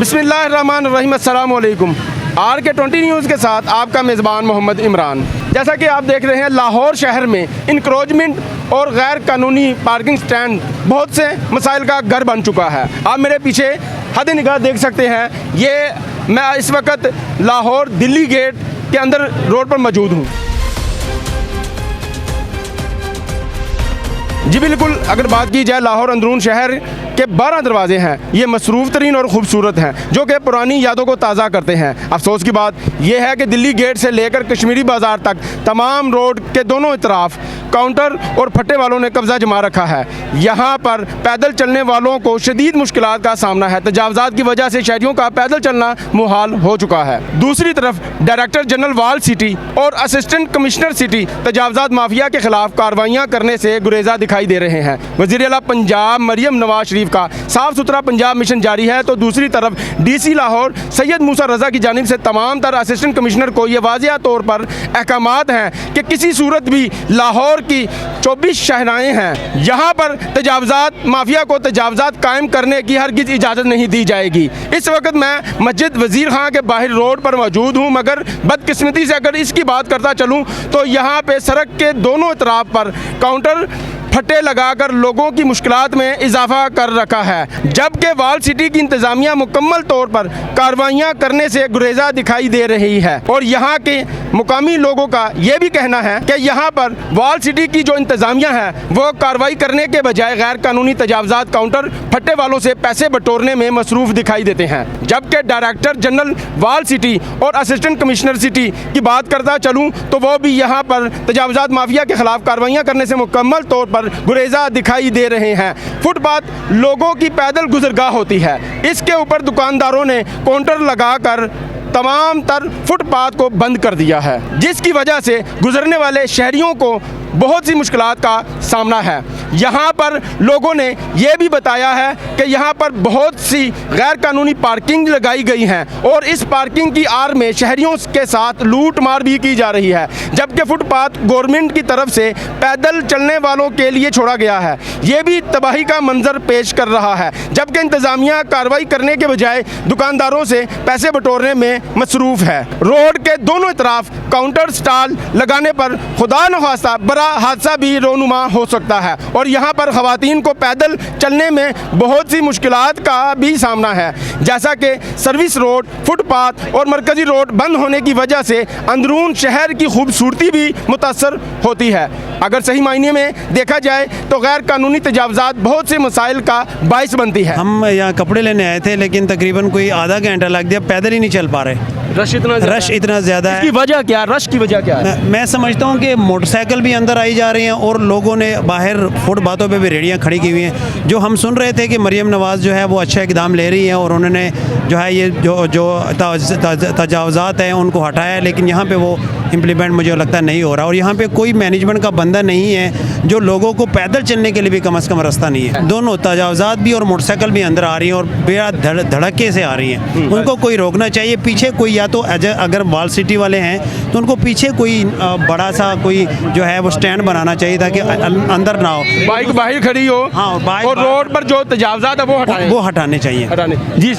बिस्मिल्लाहिर्रहमानिर्रहीम, अस्सलाम वालेकुम। RK20 न्यूज़ के साथ आपका मेज़बान मोहम्मद इमरान। जैसा कि आप देख रहे हैं, लाहौर शहर में इंक्रोचमेंट और गैर कानूनी पार्किंग स्टैंड बहुत से मसाइल का घर बन चुका है। आप मेरे पीछे हद निगाह देख सकते हैं। ये मैं इस वक्त लाहौर दिल्ली गेट के अंदर रोड पर मौजूद हूँ। जी बिल्कुल, अगर बात की जाए लाहौर अंदरून शहर के 12 दरवाजे हैं। ये मसरूफ़ तरीन और ख़ूबसूरत हैं, जो कि पुरानी यादों को ताज़ा करते हैं। अफसोस की बात यह है कि दिल्ली गेट से लेकर कश्मीरी बाज़ार तक तमाम रोड के दोनों तरफ काउंटर और फट्टे वालों ने कब्ज़ा जमा रखा है। यहाँ पर पैदल चलने वालों को शदीद मुश्किलात का सामना है। तजावज़ात की वजह से शहरियों का पैदल चलना मुहाल हो चुका है। दूसरी तरफ डायरेक्टर जनरल वाल सिटी और असिस्टेंट कमिश्नर सिटी तजावज़ात माफिया के खिलाफ कार्रवाइयाँ करने से गुरेजा दिखाई दे रहे हैं। वज़ीर आला पंजाब मरियम नवाज शरीफ का साफ सुथरा पंजाब मिशन जारी है, तो दूसरी तरफ DC लाहौर सैयद मूसा रज़ा की जानिब से तमाम तर असिस्टेंट कमिश्नर को ये वाज़िया तौर पर अहकामात हैं कि किसी सूरत भी लाहौर की 24 शहनाएँ हैं, यहाँ पर तजावज़ात माफिया को तजावज़ात कायम करने की हरगिज़ इजाज़त नहीं दी जाएगी। इस वक्त मैं मस्जिद वज़ीर खां के बाहर रोड पर मौजूद हूँ, मगर बदकिस्मती से अगर इसकी बात करता चलूँ तो यहाँ पे सड़क के दोनों तरफ पर काउंटर फट्टे लगाकर लोगों की मुश्किलात में इजाफा कर रखा है, जबकि वाल सिटी की इंतज़ामिया मुकम्मल तौर पर कार्रवाइयाँ करने से गुरेजा दिखाई दे रही है। और यहाँ के मुकामी लोगों का ये भी कहना है कि यहाँ पर वाल सिटी की जो इंतज़ामिया है वो कार्रवाई करने के बजाय गैर कानूनी तजावज़ात काउंटर फट्टे वालों से पैसे बटोरने में मसरूफ़ दिखाई देते हैं। जबकि डायरेक्टर जनरल वाल सिटी और असिस्टेंट कमिश्नर सिटी की बात करता चलूँ तो वो भी यहाँ पर तजावज़ात माफिया के खिलाफ कार्रवाइयाँ करने से मुकम्मल तौर पर गुरेजा दिखाई दे रहे हैं। फुटपाथ लोगों की पैदल गुजरगाह होती है, इसके ऊपर दुकानदारों ने काउंटर लगाकर तमाम तर फुटपाथ को बंद कर दिया है, जिसकी वजह से गुजरने वाले शहरियों को बहुत सी मुश्किलात का सामना है। यहाँ पर लोगों ने यह भी बताया है कि यहाँ पर बहुत सी गैर कानूनी पार्किंग लगाई गई हैं और इस पार्किंग की आड़ में शहरियों के साथ लूट मार भी की जा रही है, जबकि फुटपाथ गवर्नमेंट की तरफ से पैदल चलने वालों के लिए छोड़ा गया है। ये भी तबाही का मंजर पेश कर रहा है, जबकि इंतज़ामिया कार्रवाई करने के बजाय दुकानदारों से पैसे बटोरने में मसरूफ़ है। रोड के दोनों तरफ काउंटर स्टॉल लगाने पर खुदा न खास्ता बड़ा हादसा भी रोनुमा हो सकता है और यहाँ पर ख़वातीन को पैदल चलने में बहुत सी मुश्किलात का भी सामना है, जैसा कि सर्विस रोड, फुटपाथ और मरकज़ी रोड बंद होने की वजह से अंदरून शहर की खूबसूरती भी मुतासर होती है। अगर सही मायने में देखा जाए तो गैर कानूनी तजावज़ात बहुत से मसाइल का बाइस बनती है। हम यहाँ कपड़े लेने आए थे, लेकिन तकरीबन कोई आधा घंटा लग गया, पैदल ही नहीं चल पा रहे। रश इतना ज़्यादा है। इसकी वजह क्या, रश की वजह क्या है? मैं समझता हूँ कि मोटरसाइकिल भी अंदर आई जा रही हैं और लोगों ने बाहर फुटपाथों पे भी रेहड़ियाँ खड़ी की हुई हैं। जो हम सुन रहे थे कि मरियम नवाज़ जो है वो अच्छा इकदाम ले रही हैं और उन्होंने जो है ये जो तजावज़ात हैं उनको हटाया है, लेकिन यहाँ पे वो इम्प्लीमेंट मुझे लगता है नहीं हो रहा। और यहाँ पे कोई मैनेजमेंट का बंदा नहीं है जो लोगों को पैदल चलने के लिए भी कम से कम रास्ता नहीं है। दोनों तजावज़ात भी और मोटरसाइकिल भी अंदर आ रही हैं और बेहद धड़के से आ रही हैं। उनको कोई रोकना चाहिए। पीछे कोई, या तो अगर वाल सिटी वाले हैं तो उनको पीछे कोई बड़ा सा कोई जो है वो स्टैंड बनाना चाहिए ताकि अंदर ना हो, बाइक बाहर खड़ी हो। हाँ, और रोड पर जो तजावज़ात है वो हटाने चाहिए। जी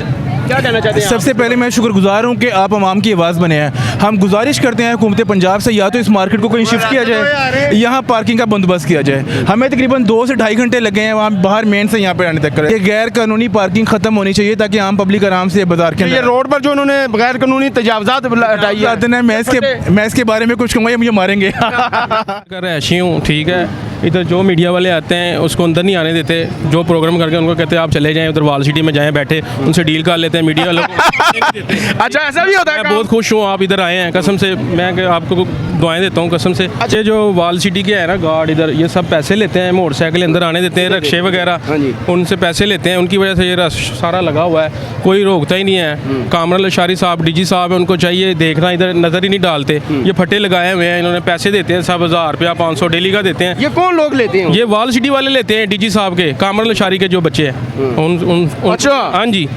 क्या कहना चाहते हैं? सबसे पहले मैं शुक्रगुजार हूँ कि आप अवाम की आवाज़ बने हैं। हम गुजारिश करते हैं हुकूमत पंजाब से या तो इस मार्केट को कहीं शिफ्ट किया जाए, यहाँ पार्किंग का बंदोबस्त किया जाए। हमें तकरीबन 2 से 2.5 घंटे लगे हैं वहाँ बाहर मेन से यहाँ पे आने तक। ये गैर कानूनी पार्किंग खत्म होनी चाहिए ताकि आम पब्लिक आराम से बाजार के ये रोड पर जो उन्होंने गैर कानूनी तजावज़ात हटाई है, मैं इसके बारे में कुछ कहूँगा, मुझे मारेंगे। कर ऐसी हूँ, ठीक है। इधर जो मीडिया वाले आते हैं उसको अंदर नहीं आने देते, जो प्रोग्राम करके उनको कहते हैं आप चले जाएं उधर वाल सिटी में जाएं, बैठे उनसे डील कर लेते हैं मीडिया वालों। अच्छा, ऐसा भी होता है? मैं बहुत खुश हूँ आप इधर आए हैं, कसम से मैं आपको दुआएं देता हूँ कसम से। अच्छा, जो वाल सिटी के है ना गार्ड, इधर ये सब पैसे लेते हैं, मोटरसाइकिल अंदर आने देते हैं, रिक्शे वगैरह उनसे पैसे लेते हैं, उनकी वजह से ये रश सारा लगा हुआ है, कोई रोकता ही नहीं है। कामरान लशारी साहब DG साहब है, उनको चाहिए देखना, इधर नज़र ही नहीं डालते। ये फटे लगाए हुए हैं, इन्होंने पैसे देते हैं, सब 1000 रुपया 500 डेली का देते हैं। ये कौन लोग लेते हैं? ये वाल सिटी वाले लेते हैं, DG साहब के, कामरान लशारी के जो बच्चे हैं। अच्छा, हाँ जी,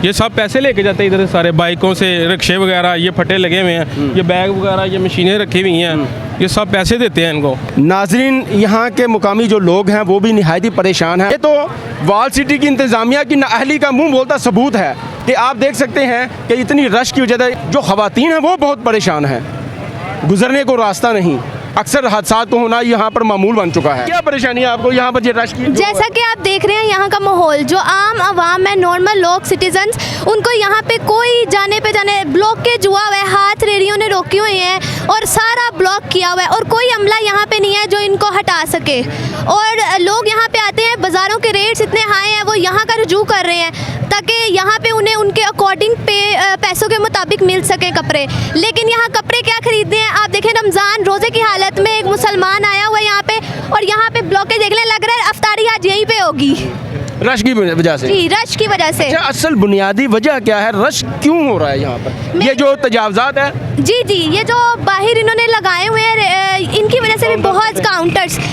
ये सब पैसे लेके जाते हैं इधर सारे, बाइकों से, रिक्शे वगैरह, ये फटे लगे हुए हैं, ये बैग वगैरह, ये मशीनें रखी हुई हैं, ये सब पैसे देते हैं इनको। नाजरीन, यहाँ के मुकामी जो लोग हैं वो भी निहायत ही परेशान हैं। ये तो वाल सिटी की इंतज़ामिया की नाअहली का मुंह बोलता सबूत है कि आप देख सकते हैं कि इतनी रश की वजह से जो ख़वातीन हैं वो बहुत परेशान हैं, गुजरने को रास्ता नहीं, अक्सर हादसा तो होना यहाँ पर मामूल बन चुका है। क्या परेशानी है आपको यहाँ पर ये रश की? जैसा कि आप देख रहे हैं यहाँ का माहौल, जो आम आवाम है, नॉर्मल लोग, सिटीजन्स, उनको यहाँ पे कोई जाने ब्लॉकेज हुआ हुआ है, हाथ रेडियो ने रोकी हुई हैं और सारा ब्लॉक किया हुआ है और कोई अमला यहाँ पे नहीं है जो इनको हटा सके। और लोग यहाँ पे आते हैं, बाज़ारों के रेट्स इतने हाई हैं, वो यहाँ का रुजू कर रहे हैं ताकि यहाँ पे उन्हें उनके अकॉर्डिंग पैसों के मुताबिक मिल सके कपड़े। लेकिन यहाँ कपड़े क्या खरीदते हैं? आप देखें, रमज़ान रोज़े की हालत में एक मुसलमान आया हुआ है यहाँ पे और यहाँ पे ब्लॉकेज देखने लग रहा है अफ्तारी आज यहीं पे होगी, रश की वजह से। जी, रश की वजह से। अच्छा, असल बुनियादी वजह क्या है, रश क्यों हो रहा है यहाँ पर? ये जो तजावजात है, जी, ये जो बाहर इन्होंने लगाए हुए हैं, इनकी वजह से भी बहुत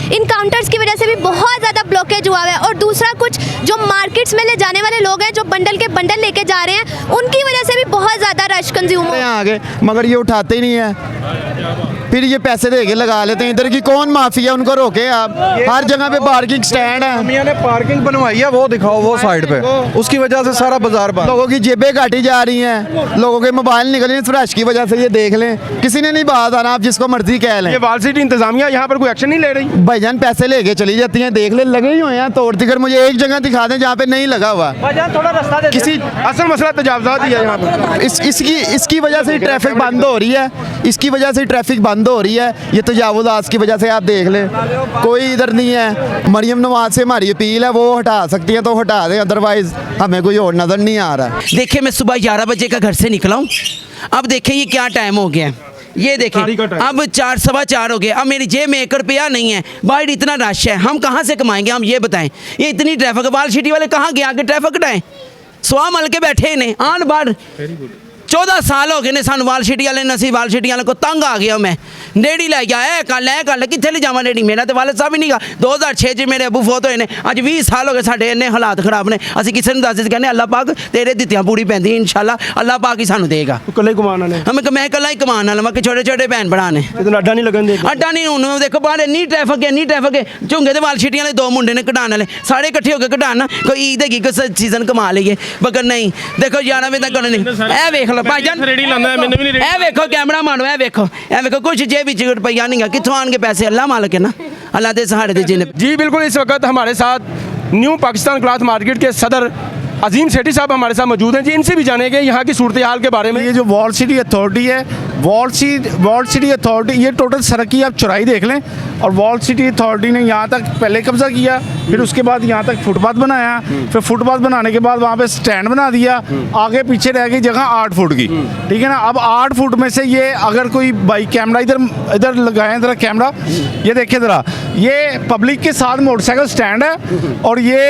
इन काउंटर्स की वजह से भी बहुत ज़्यादा ब्लॉकेज हुआ है। और दूसरा, कुछ जो मार्केट्स में ले जाने वाले लोग हैं, जो बंडल के बंडल लेके जा रहे हैं, उनकी वजह से भी बहुत ज़्यादा रश कंज्यूम हो यहाँ आगे, मगर ये उठाते ही नहीं है, फिर ये पैसे दे के लगा लेते हैं। इधर की कौन माफिया, उनको रोके आप? हर जगह पे पार्किंग स्टैंड है, मियां ने पार्किंग बनवाई है, वो दिखाओ वो साइड पे, उसकी वजह से सारा बाजार बंद। लोगों की जेबें काटी जा रही हैं, लोगों के मोबाइल निकल रहे हैं रश की वजह से। ये देख लें, किसी ने नहीं बात आना, आप जिसको मर्जी कह लें। ये वाल सिटी इंतजामिया यहाँ पर कोई एक्शन नहीं ले रही? भाईजान पैसे लेके चली जाती हैं, देख ले, लगे ही हुए हैं तोड़ तिकर। मुझे एक जगह दिखा दें जहाँ पे नहीं लगा हुआ। थोड़ा रास्ता दे किसी असल मसला तजावजात ही है यहाँ पर। इसकी वजह से ट्रैफिक बंद हो रही है, इसकी वजह से ट्रैफिक बंद हो रही है। ये तजावुज़ात की वजह से आप देख लें, कोई इधर नहीं है। मरियम नवाज से हमारी अपील है, वो हटा सकती हैं तो हटा दें, अदरवाइज हमें कोई और नज़र नहीं आ रहा। देखिए, मैं सुबह 11 बजे का घर से निकला हूँ, अब देखें ये क्या टाइम हो गया है। ये देखें, अब 4 सवा 4 हो गए, अब मेरी जेब में 1 रुपया नहीं है। बाहर इतना रश है, हम कहाँ से कमाएंगे? हम ये बताएं, ये इतनी ट्रैफिक, वाल सिटी वाले कहाँ गए आगे ट्रैफिक हटाएं? सवा मल के बैठे ने आन बार 14 साल हो गए ने सानू वाल सिटी वाले, नसी वाल सिटी वाले को तंग आ गया। मैं रेडी लै गया है, कल कितने ले जावा रेडी? मेरा तो वाल साहब ही नहीं गा। 2006 च मेरे अबू फौत होए ने, अज 20 साल हो गए साडे इन्ने हालात खराब ने। असीं किसी नूं दस कहने अल्लाह पाक तेरे दित्तियां पूरी पैंदी, इंशाल्लाह अल्लाह पाक ही सानू देगा। कल्ले कमान वाले मैं कल्ला ही कमान वाला, मैं छोटे छोटे भैन भरा ने। अड्डा नहीं लगन दे, अड्डा नहीं। हुण देखो बाहर इन्नी ट्रैफिक है, झुंगे ते वाल सिटी वाले 2 मुंडे ने कढाण वाले, सारे इकट्ठे होकर कढाण, कोई ईद हैगी, कोई सीजन कमा लीए, मगर नहीं। देखो 11 बजे तक नहीं। ए वेख लो भाईजान, ए वेखो कैमरा मानो, ए वेखो कुछ जेब विच रुपया नहीं है, कित्थों आने के पैसे? अल्लाह मालिक है ना, अल्लाह दे सहारे दे जिन्हें। जी बिल्कुल, इस वक्त हमारे साथ न्यू पाकिस्तान क्लॉथ मार्केट के सदर अजीम सेठी साहब हमारे साथ मौजूद हैं। जी, इनसे भी जानेंगे यहाँ की सूरत हाल के बारे में। ये जो वॉल सिटी अथॉरिटी है, वॉल सिटी अथॉरिटी, ये टोटल सड़क की आप चौड़ाई देख लें। और वॉल सिटी अथॉरिटी ने यहाँ तक पहले कब्जा किया, फिर उसके बाद यहाँ तक फुटपाथ बनाया, फिर फुटपाथ बनाने के बाद वहाँ पे स्टैंड बना दिया, आगे पीछे रह गई जगह 8 फुट की, ठीक है ना। अब 8 फुट में से ये अगर कोई बाइक कैमरा इधर लगाएं, ज़रा कैमरा ये देखें ज़रा, ये पब्लिक के साथ मोटरसाइकिल स्टैंड है और ये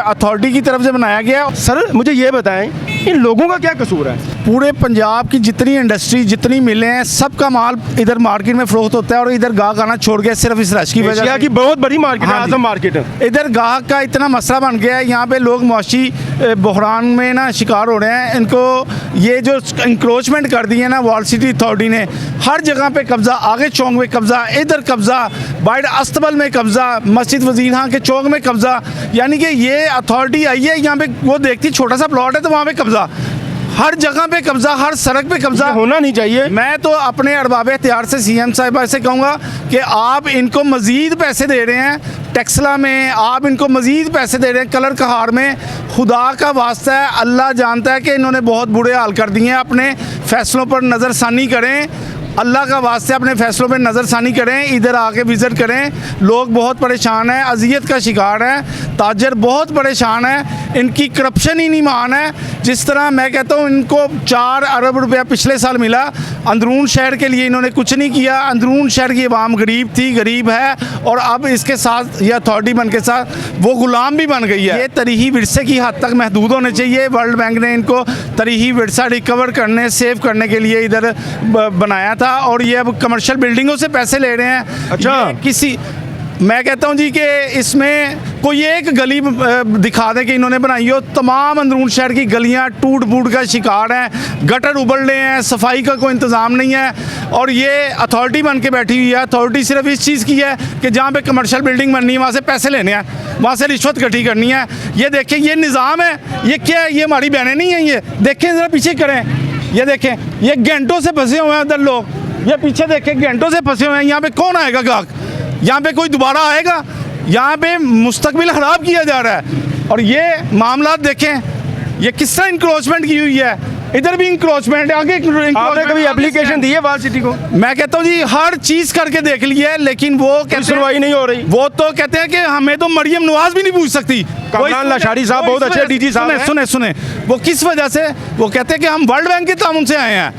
अथॉरिटी की तरफ से बनाया गया। सर मुझे ये बताएं, इन लोगों का क्या कसूर है? पूरे पंजाब की जितनी इंडस्ट्री, जितनी मिलें हैं, सबका माल इधर मार्केट में फरोख्त होता है और इधर गाहक आना छोड़ गया सिर्फ इस रश की वजह एशिया से। की बहुत बड़ी मार्केट है, हाँ जी। आजम मार्केट है। इधर गाहक का इतना मसला बन गया है, यहाँ पे लोग मुआशी बहरान में ना शिकार हो रहे हैं। इनको ये जो इंक्रोचमेंट कर दी है ना वॉल सिटी अथॉरिटी ने, हर जगह पे कब्जा, आगे चौक में कब्जा, इधर कब्जा, बाइड अस्तबल में कब्जा, मस्जिद वजीर खां के चौक में कब्जा। यानी कि ये अथॉरिटी आई है यहाँ पे, वो देखती छोटा सा प्लॉट है तो वहाँ पे कब्जा, हर जगह पे कब्जा, हर सड़क पे कब्जा। होना नहीं चाहिए। मैं तो अपने अरबाब इख्तियार से सीएम साहिबा से कहूँगा कि आप इनको मज़ीद पैसे दे रहे हैं, टेक्सला में आप इनको मज़ीद पैसे दे रहे हैं, कलर कहार में। खुदा का वास्ता है, अल्लाह जानता है कि इन्होंने बहुत बुरे हाल कर दिए हैं। अपने फ़ैसलों पर नज़रसानी करें, अल्लाह का वास्ते अपने फ़ैसलों पर नज़रसानी करें, इधर आके विज़िट करें। लोग बहुत परेशान हैं, अजियत का शिकार हैं, ताजर बहुत परेशान हैं, इनकी करप्शन ही नहीं मान है। जिस तरह मैं कहता हूँ, इनको 4 अरब रुपया पिछले साल मिला, अंदरून शहर के लिए इन्होंने कुछ नहीं किया। अंदरून शहर की आवाम गरीब थी, गरीब है, और अब इसके साथ ये अथॉरिटी बन के साथ वो गुलाम भी बन गई है। ये तरीही विरसे की हद तक महदूद होने चाहिए। वर्ल्ड बैंक ने इनको तरीही विरसा रिकवर करने, सेव करने के लिए इधर बनाया था, और ये अब कमर्शियल बिल्डिंगों से पैसे ले रहे हैं। अच्छा, मैं कहता हूं जी कि इसमें कोई एक गली दिखा दें कि इन्होंने बनाई हो। तमाम अंदरून शहर की गलियां टूट फूट का शिकार हैं, गटर उबल रहे हैं, सफाई का कोई इंतज़ाम नहीं है। और ये अथॉरिटी बन के बैठी हुई है। अथॉरिटी सिर्फ इस चीज़ की है कि जहाँ पे कमर्शियल बिल्डिंग बननी है वहाँ से पैसे लेने हैं, वहाँ से रिश्वत इकट्ठी करनी है। ये देखें, ये निज़ाम है, ये क्या है? ये हमारी बहनें नहीं हैं। ये देखें, ज़रा पीछे करें, ये देखें, ये घंटों से फंसे हुए हैं उधर लोग। ये पीछे देखें, घंटों से फंसे हुए हैं। यहाँ पे कौन आएगा ग्राहक? यहाँ पे कोई दोबारा आएगा? यहाँ पे मुस्तकबिल ख़राब किया जा रहा है। और ये मामला देखें, ये किस तरह इंक्रोचमेंट की हुई है। इधर भी इंक्रोचमेंट है, आगे आपने कभी एप्लीकेशन दी है वाल सिटी को? मैं कहता हूँ जी, हर चीज़ करके देख ली है, लेकिन वो कहते सुनवाई नहीं हो रही। वो तो कहते हैं कि हमें तो मरियम नवाज भी नहीं पूछ सकती। कमरान लाशारी साहब बहुत अच्छे डीजी साहब हैं। सुने वो किस वजह से? वो कहते हैं कि हम वर्ल्ड बैंक के तामुन से आए हैं,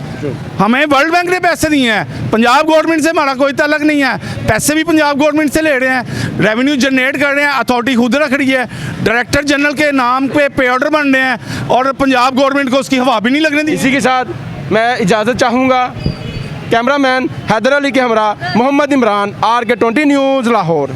हमें वर्ल्ड बैंक ने पैसे दिए हैं, पंजाब गवर्नमेंट से हमारा कोई ताल्लुक नहीं है। पैसे भी पंजाब गवर्नमेंट से ले रहे हैं, रेवेन्यू जनरेट कर रहे हैं, अथॉरिटी खुद रख रही है, डायरेक्टर जनरल के नाम पे पे ऑर्डर बन रहे हैं और पंजाब गवर्नमेंट को उसकी हवा भी नहीं लगने दी। इसी के साथ मैं इजाज़त चाहूँगा। कैमरामैन हैदर अली के हमरा मोहम्मद इमरान, RK20 न्यूज़ लाहौर।